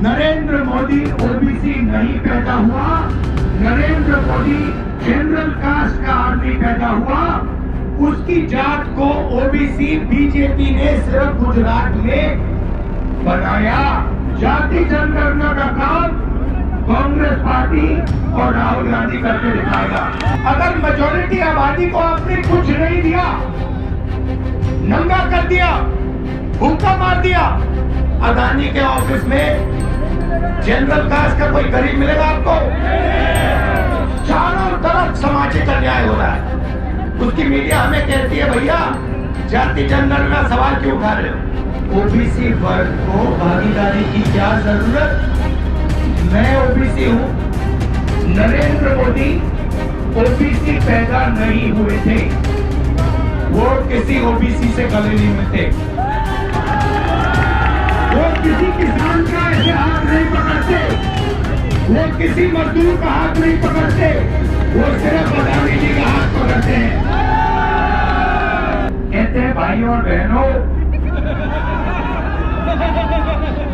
Narendra Modi OBC नहीं पैदा हुआ, नरेंद्र मोदी जनरल कास्ट का आदमी पैदा हुआ। उसकी जात को ओबीसी बीजेपी ने सिर्फ गुजरात में बनाया। जाति जनगणना का काम कांग्रेस पार्टी और राहुल गांधी करके दिखाएगा। अगर मेजोरिटी आबादी को आपने कुछ नहीं दिया, नंगा कर दिया, भूखा मार दिया, अदानी के ऑफिस में जनरल कास्ट का कोई गरीब मिलेगा आपको? चारों तरफ सामाजिक अन्याय हो रहा है। उसकी मीडिया हमें कहती है भैया जाति जनगणना सवाल क्यों उठा रहे हो? ओबीसी वर्ग को भागीदारी की क्या जरूरत? मैं ओबीसी हूं, नरेंद्र मोदी ओबीसी पैदा नहीं हुए थे, वो किसी ओबीसी से गले नहीं मिलते, वो किसी किसान का ऐसे हाथ नहीं पकड़ते, वो किसी मजदूर का हाथ नहीं पकड़ते, वो सिर्फ अदानी जी का हाथ पकड़ते हैं। कहते हैं भाइयों और बहनों,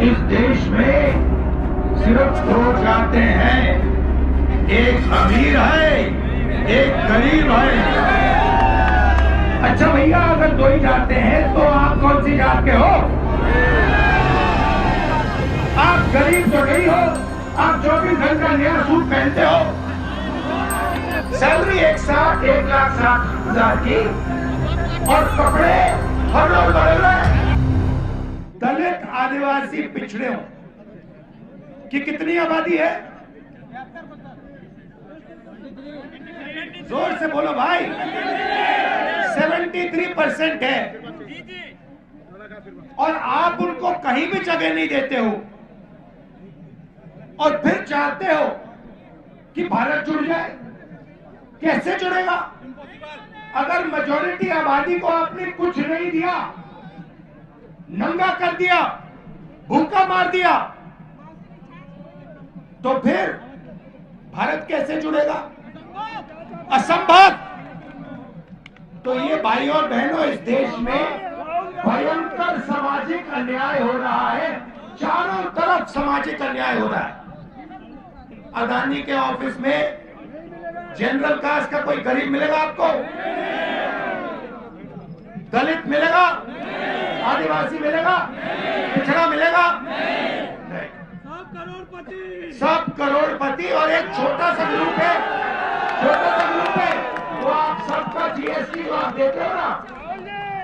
इस देश में सिर्फ दो जाते हैं, एक अमीर है, एक गरीब है। अच्छा भैया, अगर दो ही जाते हैं तो आप कौन सी जात के हो? आप गरीब तो नहीं हो, आप 24 घंटा नया सूट पहनते हो, सैलरी 1,60,000 की, और कपड़े हर रोज बदल रहे। दलित आदिवासी पिछड़े हो कि कितनी आबादी है? जोर से बोलो भाई। 73% है, और आप उनको कहीं भी जगह नहीं देते हो, और फिर चाहते हो कि भारत जुड़ जाए। कैसे जुड़ेगा? अगर मेजोरिटी आबादी को आपने कुछ नहीं दिया, नंगा कर दिया, भूखा मार दिया, तो फिर भारत कैसे जुड़ेगा? असंभव। तो ये भाइयों और बहनों, इस देश में भयंकर सामाजिक अन्याय हो रहा है। चारों तरफ सामाजिक अन्याय हो रहा है। अदानी के ऑफिस में जनरल कास्ट का कोई गरीब मिलेगा आपको? दलित मिलेगा? आदिवासी मिलेगा? पिछड़ा मिलेगा? नहीं। सब करोड़पति और एक छोटा सा ग्रुप है, छोटा सा ग्रुप है, वो आप सबका जीएसटी जो आप देते हो ना,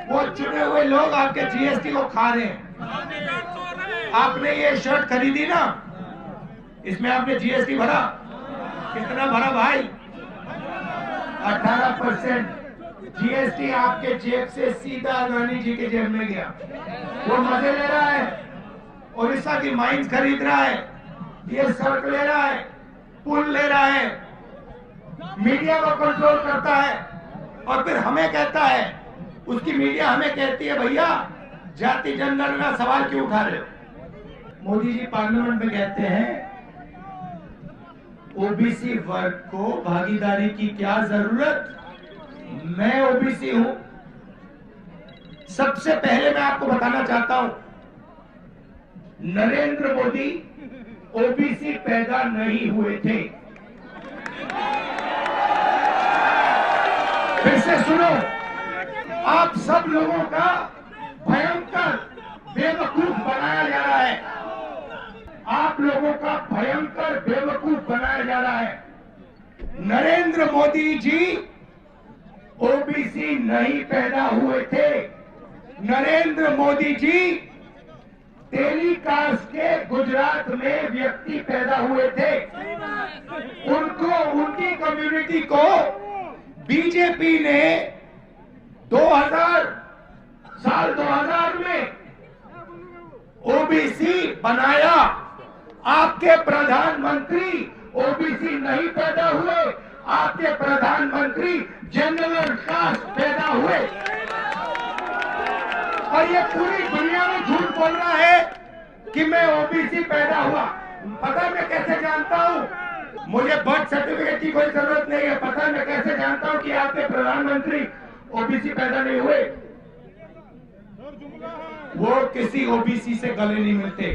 वो चुने हुए लोग आपके जीएसटी को खा रहे हैं। आपने ये शर्ट खरीदी ना, इसमें आपने जीएसटी भरा? कितना भरा भाई? 18% जीएसटी आपके जेब से सीधा अदानी जी के जेब में गया। वो मजे ले रहा है, ओडिशा की माइंस खरीद रहा है, ये सड़क ले रहा है, पुल ले रहा है, मीडिया को कंट्रोल करता है, और फिर हमें कहता है, उसकी मीडिया हमें कहती है भैया जाति जनगणना सवाल क्यों उठा रहे हो? मोदी जी पार्लियामेंट में कहते हैं ओबीसी वर्ग को भागीदारी की क्या जरूरत? मैं ओबीसी हूं। सबसे पहले मैं आपको बताना चाहता हूं, नरेंद्र मोदी ओबीसी पैदा नहीं हुए थे। फिर से सुनो, आप सब लोगों का भयंकर बेवकूफ बनाया जा रहा है। आप लोगों का भयंकर बेवकूफ बनाया जा रहा है। नरेंद्र मोदी जी ओबीसी नहीं पैदा हुए थे। नरेंद्र मोदी जी टेलीकास्ट के गुजरात में व्यक्ति पैदा हुए थे। उनको, उनकी कम्युनिटी को बीजेपी ने 2000 में ओबीसी बनाया। आपके प्रधानमंत्री ओबीसी नहीं पैदा हुए, आपके प्रधानमंत्री जनरल कास्ट पैदा हुए। और ये पूरी दुनिया में झूठ बोल रहा है कि मैं ओबीसी पैदा हुआ। पता है मैं कैसे जानता हूँ? मुझे बर्थ सर्टिफिकेट की कोई जरूरत नहीं है। पता है मैं कैसे जानता हूँ कि आपके प्रधानमंत्री ओबीसी पैदा नहीं हुए? वो किसी ओबीसी से गले नहीं मिलते।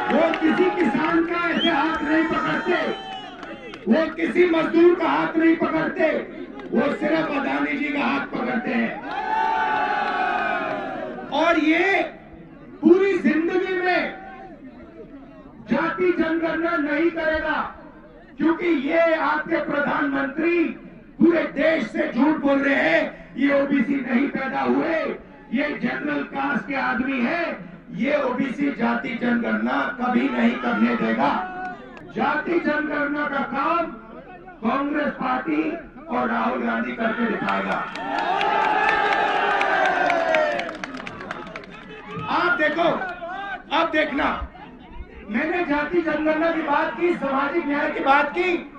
वो किसी किसान का ऐसे हाथ नहीं पकड़ते, वो किसी मजदूर का हाथ नहीं पकड़ते, वो सिर्फ अदानी जी का हाथ पकड़ते हैं। और ये पूरी जिंदगी में जाति जनगणना नहीं करेगा, क्योंकि ये आपके प्रधानमंत्री पूरे देश से झूठ बोल रहे हैं। ये ओबीसी नहीं पैदा हुए, ये जनरल कास्ट के आदमी है, ये ओबीसी जाति जनगणना कभी नहीं करने देगा। जाति जनगणना का काम कांग्रेस पार्टी और राहुल गांधी करके दिखाएगा। आप देखो, अब देखना, मैंने जाति जनगणना की बात की, सामाजिक न्याय की बात की,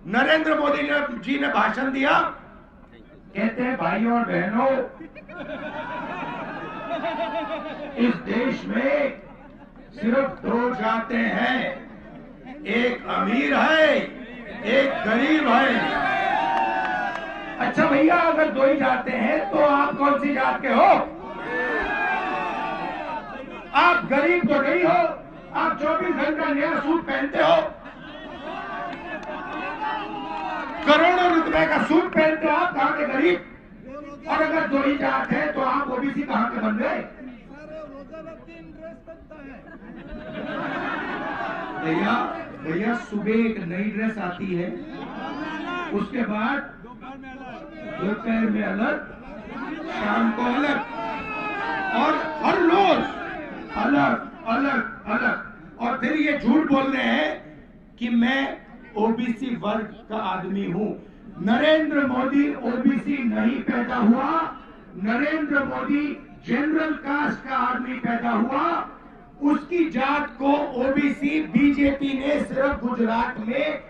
नरेंद्र मोदी जी ने भाषण दिया, कहते हैं भाइयों और बहनों, इस देश में सिर्फ दो जातें हैं, एक अमीर है, एक गरीब है। अच्छा भैया, अगर दो ही जाते हैं तो आप कौन सी जात के हो? आप गरीब तो नहीं हो, आप 24 घंटा नया सूट पहनते हो, करोड़ों रुपए का सूट पहनते हो, आप कहां के गरीब? और अगर दो ही जात है तो आप ओबीसी कहां के बन गए? भैया सुबह एक नई ड्रेस आती है, उसके बाद दोपहर में अलग, शाम को अलग, और हर रोज अलग अलग अलग। और फिर ये झूठ बोल रहे हैं कि मैं ओबीसी वर्ग का आदमी हूं। नरेंद्र मोदी ओबीसी नहीं पैदा हुआ, नरेंद्र मोदी जनरल कास्ट का आदमी पैदा हुआ। उसकी जात को ओबीसी बीजेपी ने सिर्फ गुजरात में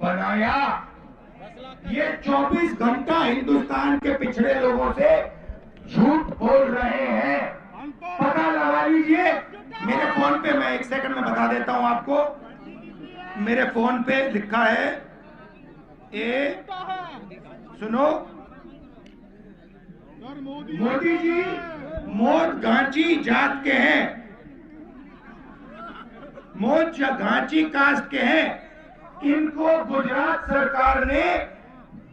बनाया। ये 24 घंटा हिंदुस्तान के पिछड़े लोगों से झूठ बोल रहे हैं, पता लगा लीजिए। मेरे फोन पे, मैं 1 सेकंड में बता देता हूं आपको, मेरे फोन पे लिखा है, सुनो, मोदी जी मोद घांची जात के हैं, मोद घांची कास्ट के हैं। इनको गुजरात सरकार ने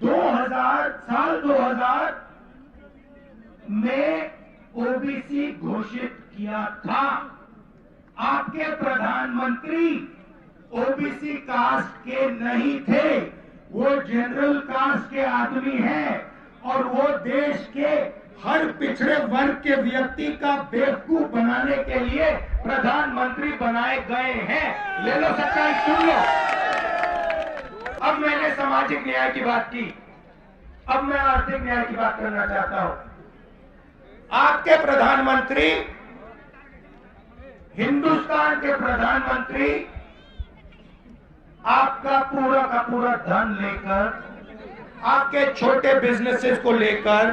2000 में ओबीसी घोषित किया था। आपके प्रधानमंत्री ओबीसी कास्ट के नहीं थे, वो जनरल कास्ट के आदमी हैं, और वो देश के हर पिछड़े वर्ग के व्यक्ति का बेवकूफ बनाने के लिए प्रधानमंत्री बनाए गए हैं। ले लो सच्चाई, सुन लो। अब मैंने सामाजिक न्याय की बात की, अब मैं आर्थिक न्याय की बात करना चाहता हूं। आपके प्रधानमंत्री, हिंदुस्तान के प्रधानमंत्री, आपका पूरा का पूरा धन लेकर, आपके छोटे बिजनेसेस को लेकर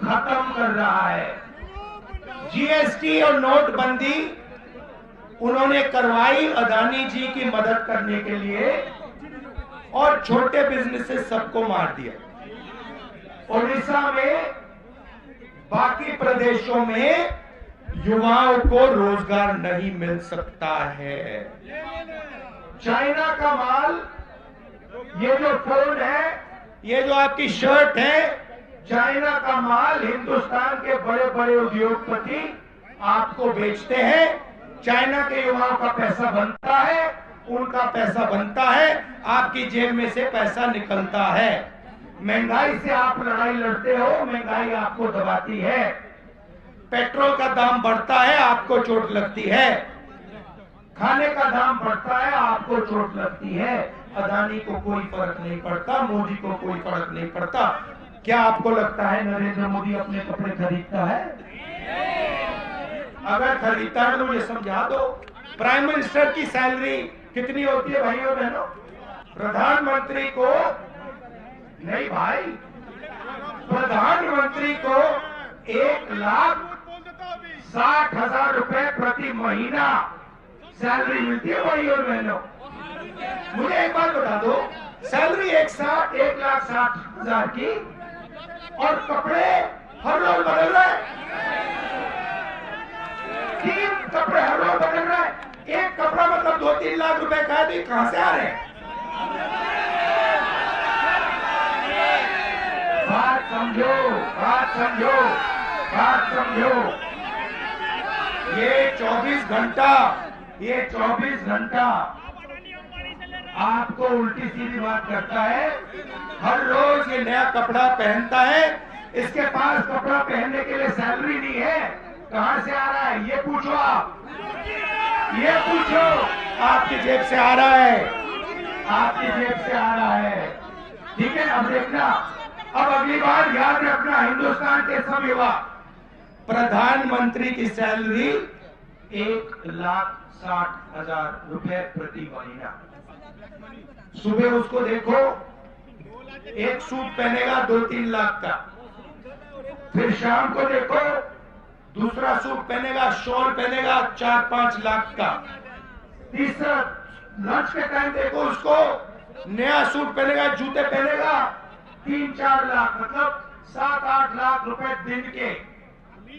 खत्म कर रहा है। जीएसटी और नोटबंदी उन्होंने करवाई अदानी जी की मदद करने के लिए, और छोटे बिजनेसेस सबको मार दिया। ओडिशा में, बाकी प्रदेशों में युवाओं को रोजगार नहीं मिल सकता है। चाइना का माल, ये जो फोन है, ये जो आपकी शर्ट है, चाइना का माल हिंदुस्तान के बड़े बड़े उद्योगपति आपको बेचते हैं। चाइना के युवाओं का पैसा बनता है, उनका पैसा बनता है, आपकी जेब में से पैसा निकलता है। महंगाई से आप लड़ाई लड़ते हो, महंगाई आपको दबाती है। पेट्रोल का दाम बढ़ता है, आपको चोट लगती है। खाने का दाम बढ़ता है, आपको चोट लगती है। अदानी को कोई फर्क नहीं पड़ता, मोदी को कोई फर्क नहीं पड़ता। क्या आपको लगता है नरेंद्र मोदी अपने कपड़े खरीदता है? अगर खरीदता है तो मुझे समझा दो, प्राइम मिनिस्टर की सैलरी कितनी होती है भाइयों बहनों? प्रधानमंत्री को नहीं भाई, प्रधानमंत्री को 1,60,000 रुपए प्रति महीना सैलरी मिलती है भाइयों बहनों। मुझे एक बात बता दो, सैलरी 1,60,000 की, और कपड़े हर रोज बदल रहे, 3 कपड़े हर रोज मतलब 2-3 लाख रुपए का भी कहां से आ रहे हैं? बात समझो, बात समझो, बात समझो। ये 24 घंटा आपको उल्टी सीधी बात करता है। हर रोज ये नया कपड़ा पहनता है। इसके पास कपड़ा पहनने के लिए सैलरी नहीं है। कहां से आ रहा है ये पूछो आप, ये पूछो। आपकी जेब से आ रहा है, आपकी जेब से आ रहा है। ठीक है, अब देखना, अब अगली बार याद रखना, हिंदुस्तान के सब युवा, प्रधानमंत्री की सैलरी 1,60,000 रुपए प्रति महीना। सुबह उसको देखो, एक सूट पहनेगा 2-3 लाख का, फिर शाम को देखो दूसरा सूट पहनेगा, शॉल पहनेगा 4-5 लाख का, तीसरा लंच के टाइम देखो उसको नया सूट पहनेगा, जूते पहनेगा 3-4 लाख, मतलब 7-8 लाख रुपए दिन के।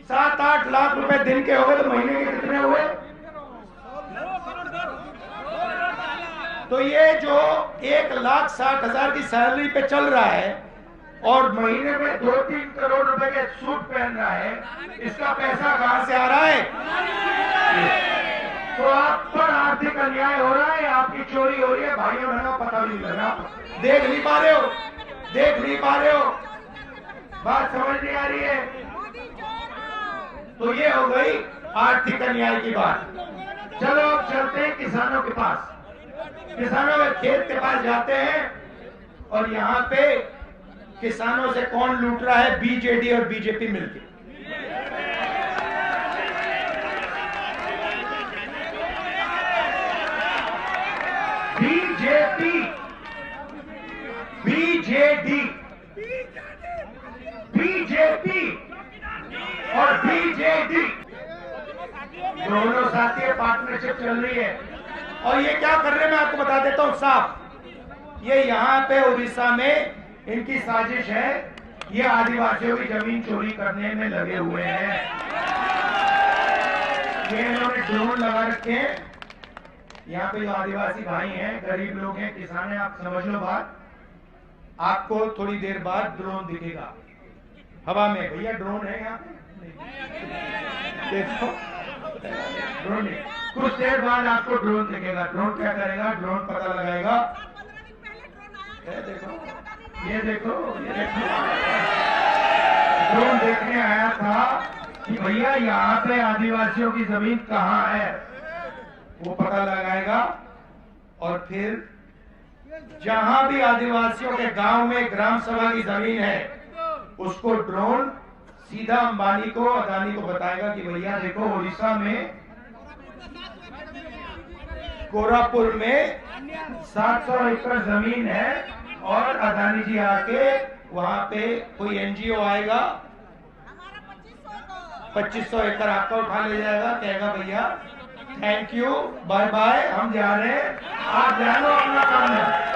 7-8 लाख रुपए दिन के हो गए तो महीने के कितने हुए? तो ये जो 1,60,000 की सैलरी पे चल रहा है और महीने में 2-3 करोड़ रुपए के सूट पहन रहा है, इसका पैसा कहां से आ रहा है? तो आप पर आर्थिक अन्याय हो रहा है, आपकी चोरी हो रही है। भाइयों बहनों, पता नहीं लग रहा, देख नहीं पा रहे हो, देख नहीं पा रहे हो, बात समझ नहीं आ रही है। तो ये हो गई आर्थिक अन्याय की बात। चलो अब चलते हैं किसानों के पास। किसानों के खेत के पास जाते हैं और यहाँ पे किसानों से कौन लूट रहा है? बीजेडी और बीजेपी मिलकर। बीजेपी, बीजेडी, बीजेपी और बीजेडी दोनों साथी पार्टनरशिप चल रही है। और ये क्या कर रहे हैं मैं आपको बता देता हूं साफ। ये यहाँ पे उड़ीसा में इनकी साजिश है, ये आदिवासियों की जमीन चोरी करने में लगे हुए हैं। ये इन्होंने ड्रोन लगा रखे हैं। यहाँ पे जो आदिवासी भाई हैं, गरीब लोग हैं, किसान हैं, आप समझ लो बात। आपको थोड़ी देर बाद ड्रोन दिखेगा हवा में। भैया ड्रोन है यहाँ पे? देखो ड्रोन नहीं, कुछ देर बाद आपको ड्रोन दिखेगा। ड्रोन क्या करेगा? ड्रोन पता लगाएगा। देखो, ये देखो, ये देखो, ड्रोन देखने आया था कि भैया यहाँ पे आदिवासियों की जमीन कहाँ है, वो पता लगाएगा। और फिर जहां भी आदिवासियों के गांव में ग्राम सभा की जमीन है, उसको ड्रोन सीधा अंबानी को, अदानी को बताएगा कि भैया देखो उड़ीसा में कोरापुर में 700 एकड़ जमीन है और अदानी जी आके वहां पे कोई एनजीओ आएगा, 2500 एकड़ आपका उठा ले जाएगा, कहेगा भैया थैंक यू, बाय बाय, हम जा रहे हैं, आप जानो अपना काम है।